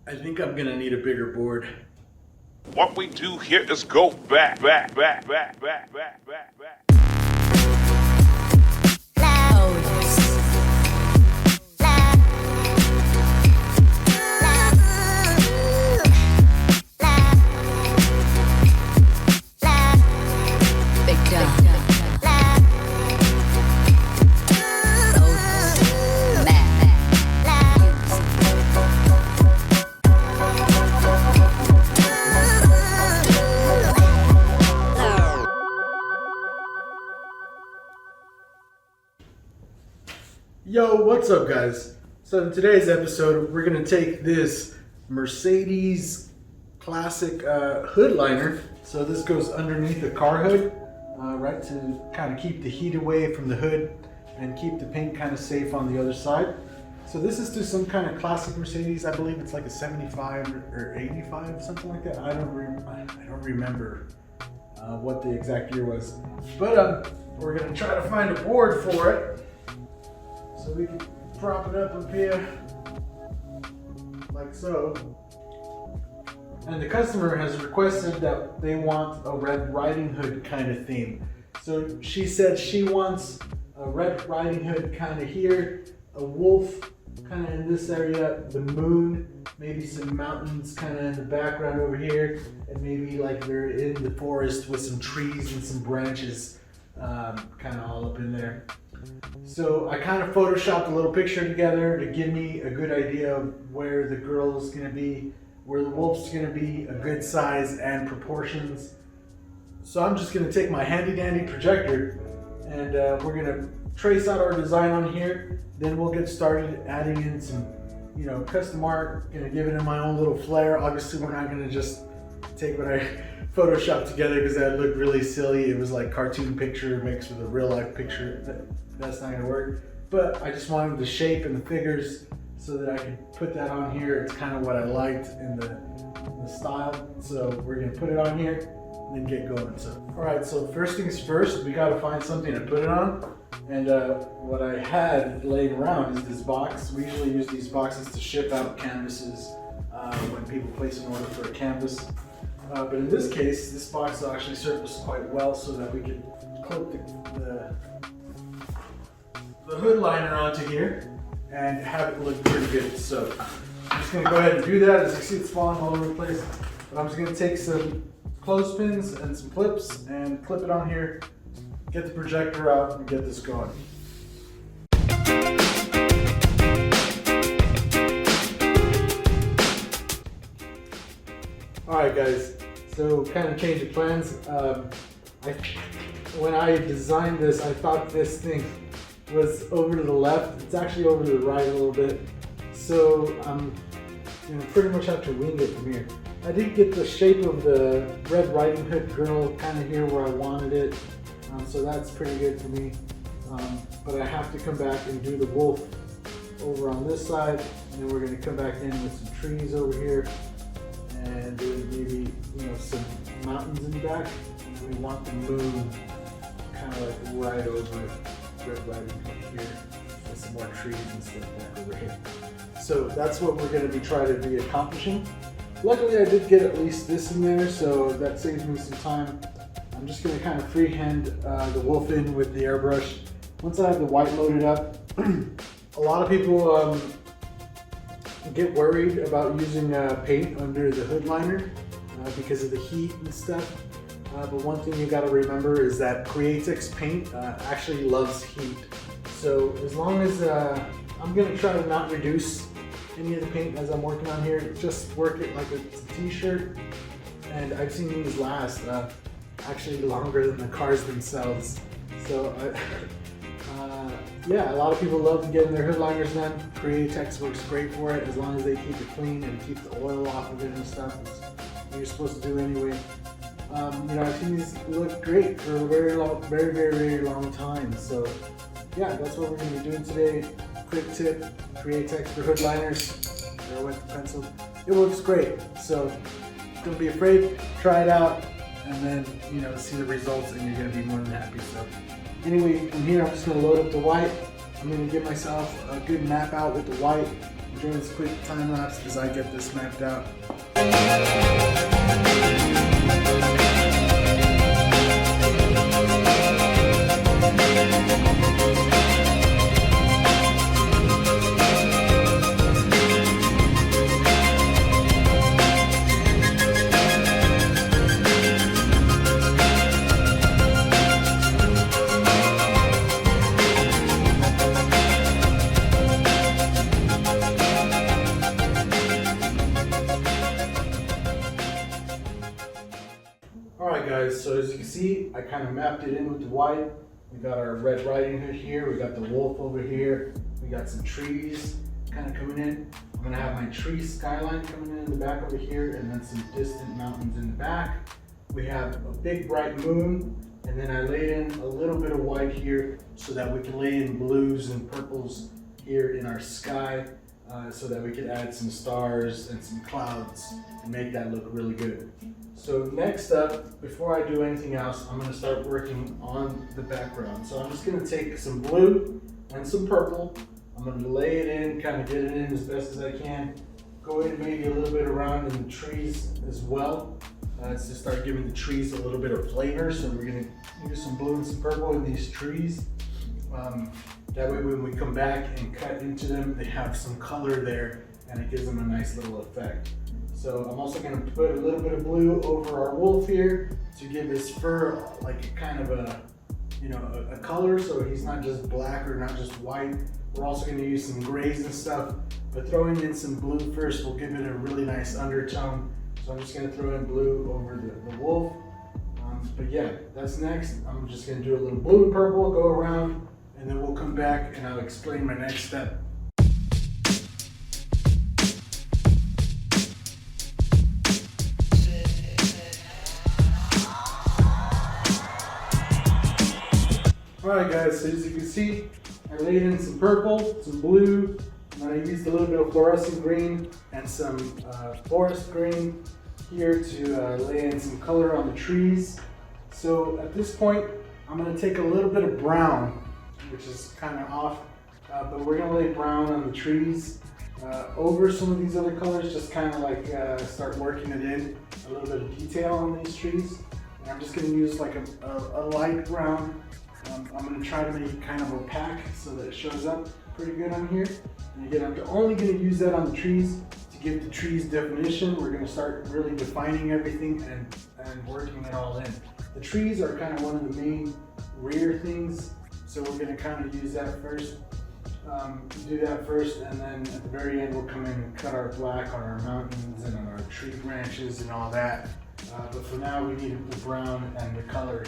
I think I'm gonna need a bigger board. What we do here is go back. Yo, what's up guys? So in today's episode, we're gonna take this Mercedes classic hood liner. So this goes underneath the car hood, right, to kind of keep the heat away from the hood and keep the paint kind of safe on the other side. So this is to some kind of classic Mercedes. I believe it's like a 75 or 85, something like that. I don't remember what the exact year was. But we're gonna try to find a board for it. So we can prop it up here, like so. And the customer has requested that they want a Red Riding Hood kind of theme. So she said she wants a Red Riding Hood kind of here, a wolf kind of in this area, the moon, maybe some mountains kind of in the background over here, and maybe like they're in the forest with some trees and some branches kind of all up in there. So I kind of photoshopped a little picture together to give me a good idea of where the girl is going to be, where the wolf's going to be, a good size and proportions. So I'm just going to take my handy dandy projector and we're going to trace out our design on here. Then we'll get started adding in some, custom art. Going to give it in my own little flair. Obviously we're not going to just take what I photoshopped together because that looked really silly. It was like cartoon picture mixed with a real life picture. That's not gonna work. But I just wanted the shape and the figures so that I could put that on here. It's kind of what I liked in the style. So we're gonna put it on here and then get going. So, all right, so first things first, we gotta find something to put it on. And what I had laying around is this box. We usually use these boxes to ship out canvases when people place an order for a canvas. But in this case, this box will actually serve us quite well so that we can clip the hood liner onto here and have it look pretty good. So I'm just gonna go ahead and do that. As you see, it's falling all over the place. But I'm just gonna take some clothespins and some clips and clip it on here, get the projector out and get this going. All right guys, so kind of change of plans. When I designed this, I thought this thing was over to the left. It's actually over to the right a little bit. So I'm pretty much have to wing it from here. I did get the shape of the Red Riding Hood girl kind of here where I wanted it. So that's pretty good for me. But I have to come back and do the wolf over on this side. And then we're gonna come back in with some trees over here. And then maybe some mountains in the back. And we want the moon kind of like right over Red Riding Hood here, with some more trees and stuff back over here. So that's what we're going to be trying to be accomplishing. Luckily I did get at least this in there, so that saves me some time. I'm just going to kind of freehand the wolf in with the airbrush. Once I have the white loaded up, a lot of people get worried about using paint under the hood liner because of the heat and stuff. But one thing you got to remember is that Createx paint actually loves heat. So as long as I'm going to try to not reduce any of the paint as I'm working on here, just work it like it's a t-shirt. And I've seen these last actually longer than the cars themselves. So yeah, a lot of people love getting their hood liners done. Createx works great for it as long as they keep it clean and keep the oil off of it and stuff. It's what you're supposed to do anyway. I've seen these look great for a very long time. So yeah, that's what we're going to be doing today. Quick tip, Createx for hood liners. There went the pencil. It works great. So don't be afraid, try it out, and then see the results, and you're going to be more than happy. So anyway, from here I'm just going to load up the white. I'm going to give myself a good map out with the white, enjoy this quick time lapse as I get this mapped out. Alright guys, so as you can see, I kind of mapped it in with the white. We got our Red Riding Hood here, we got the wolf over here, we got some trees kind of coming in. I'm going to have my tree skyline coming in the back over here, and then some distant mountains in the back. We have a big bright moon, and then I laid in a little bit of white here so that we can lay in blues and purples here in our sky, so that we could add some stars and some clouds and make that look really good. So next up, before I do anything else, I'm going to start working on the background. So I'm just going to take some blue and some purple. I'm going to lay it in, kind of get it in as best as I can. Go in maybe a little bit around in the trees as well. To start giving the trees a little bit of flavor. So we're going to use some blue and some purple in these trees. That way when we come back and cut into them, they have some color there and it gives them a nice little effect. So I'm also going to put a little bit of blue over our wolf here to give his fur like a kind of a color, so he's not just black or not just white. We're also going to use some grays and stuff, but throwing in some blue first will give it a really nice undertone. So I'm just going to throw in blue over the wolf. But yeah, that's next. I'm just going to do a little blue and purple, go around, and then we'll come back and I'll explain my next step. Alright guys, so as you can see, I laid in some purple, some blue, and then I used a little bit of fluorescent green and some forest green here to lay in some color on the trees. So at this point, I'm going to take a little bit of brown, which is kind of off, but we're going to lay brown on the trees over some of these other colors, just kind of like start working it in, a little bit of detail on these trees. And I'm just going to use like a light brown. I'm going to try to make it kind of opaque so that it shows up pretty good on here. And again, I'm only going to use that on the trees to give the trees definition. We're going to start really defining everything and working it all in. The trees are kind of one of the main rear things, so we're going to kind of use that first. Do that first, and then at the very end we'll come in and cut our black on our mountains and on our tree branches and all that. But for now we need the brown and the color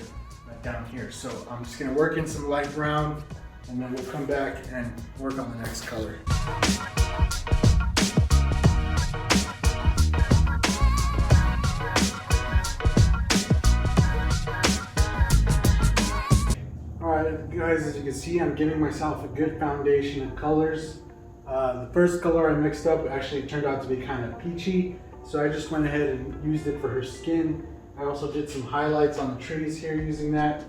down here. So I'm just going to work in some light brown, and then we'll come back and work on the next color. Alright guys, as you can see, I'm giving myself a good foundation of colors. The first color I mixed up actually turned out to be kind of peachy, so I just went ahead and used it for her skin. I also did some highlights on the trees here using that,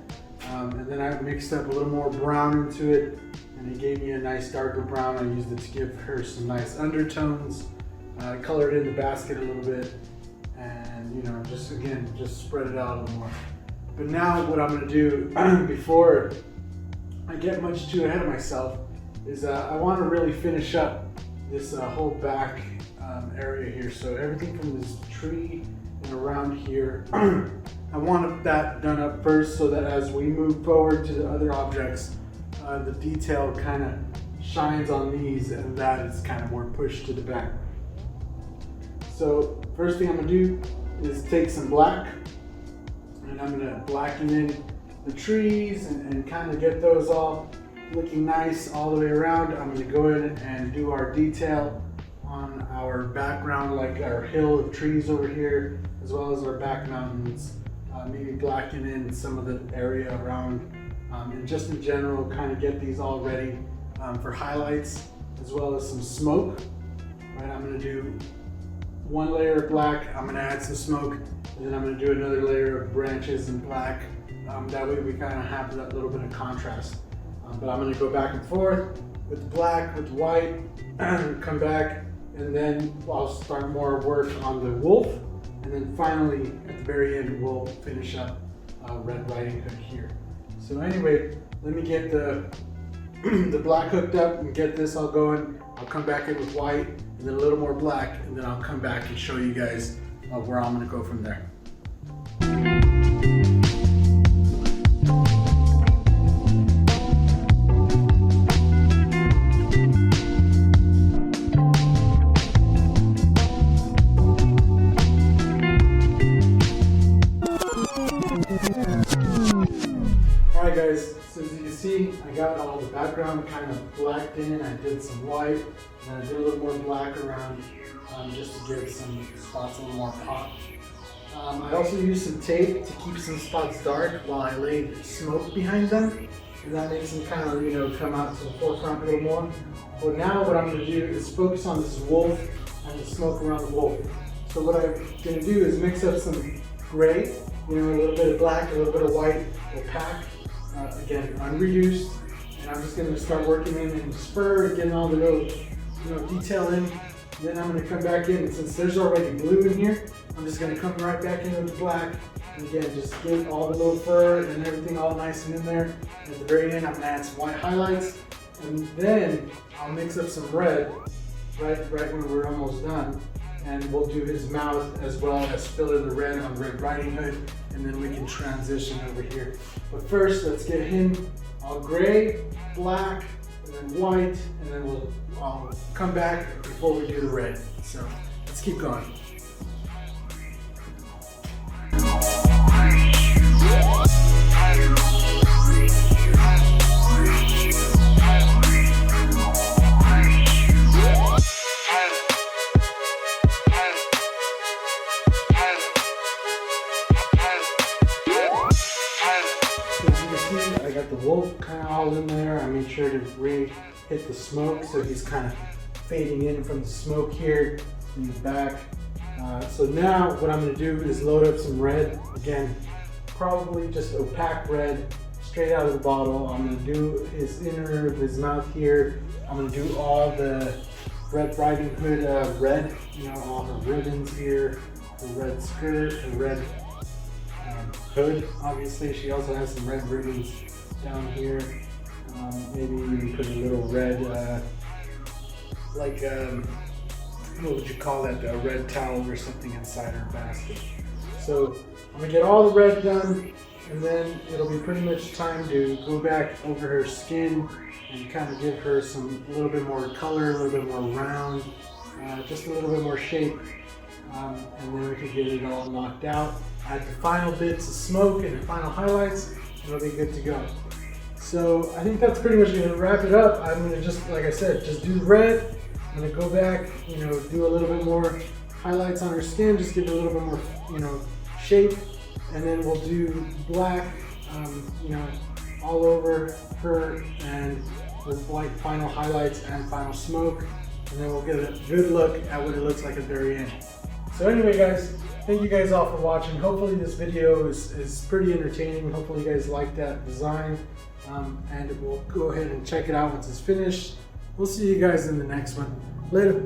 and then I mixed up a little more brown into it, and it gave me a nice darker brown. I used it to give her some nice undertones. I colored in the basket a little bit, and just spread it out a little more. But now what I'm going to do before I get much too ahead of myself is I want to really finish up this whole back area here. So everything from this tree and around here, I want that done up first so that as we move forward to the other objects, the detail kind of shines on these, and that is kind of more pushed to the back. So first thing I'm going to do is take some black, and I'm going to blacken in the trees and kind of get those all looking nice all the way around. I'm going to go in and do our detail on our background, like our hill of trees over here, as well as our back mountains. Maybe blacken in some of the area around, and just in general kind of get these all ready for highlights, as well as some smoke. Right, I'm going to do one layer of black, I'm going to add some smoke, and then I'm going to do another layer of branches in black. That way we kind of have that little bit of contrast. But I'm going to go back and forth, with black, with white, come back, and then I'll start more work on the wolf. And then finally, at the very end, we'll finish up Red Riding Hood here. So anyway, let me get the black hooked up and get this all going. I'll come back in with white and then a little more black, and then I'll come back and show you guys where I'm gonna go from there. Alright guys, so as you can see, I got all the background kind of blacked in. I did some white, and I did a little more black around just to give some spots a little more pop. I also used some tape to keep some spots dark while I laid smoke behind them, and that makes them kind of, you know, come out to the forefront a little more. But now what I'm going to do is focus on this wolf and the smoke around the wolf. So what I'm going to do is mix up some gray, you know, a little bit of black, a little bit of white, opaque, again, unreduced, and I'm just going to start working in spur, getting all the little, you know, detail in. Then I'm going to come back in, and since there's already blue in here, I'm just going to come right back in with the black, and again, just get all the little fur and everything all nice and in there. At the very end, I'm going to add some white highlights, and then I'll mix up some red, right when we're almost done, and we'll do his mouth as well as fill in the red on Red Riding Hood, and then we can transition over here. But first, let's get him all gray, black, and then white, and then I'll come back before we do the red. So let's keep going. I got the wolf kind of all in there. I made sure to really hit the smoke, so he's kind of fading in from the smoke here in the back. So now what I'm going to do is load up some red. Again, probably just opaque red, straight out of the bottle. I'm going to do his inner of his mouth here. I'm going to do all the Red Riding Hood red, you know, all the ribbons here, the red skirt, the red hood. Obviously, she also has some red ribbons down here. Maybe even put a little red, what would you call that? A red towel or something inside her basket. So I'm gonna get all the red done, and then it'll be pretty much time to go back over her skin and kind of give her a little bit more color, a little bit more round, just a little bit more shape, and then we can get it all knocked out. Add the final bits of smoke and the final highlights, and it'll be good to go. So I think that's pretty much going to wrap it up. I'm going to just, like I said, just do the red. I'm going to go back, you know, do a little bit more highlights on her skin, just give it a little bit more, you know, shape. And then we'll do black, you know, all over her, and with white final highlights and final smoke. And then we'll get a good look at what it looks like at the very end. So anyway, guys, thank you guys all for watching. Hopefully this video is pretty entertaining. Hopefully you guys like that design. And we'll go ahead and check it out once it's finished. We'll see you guys in the next one. Later.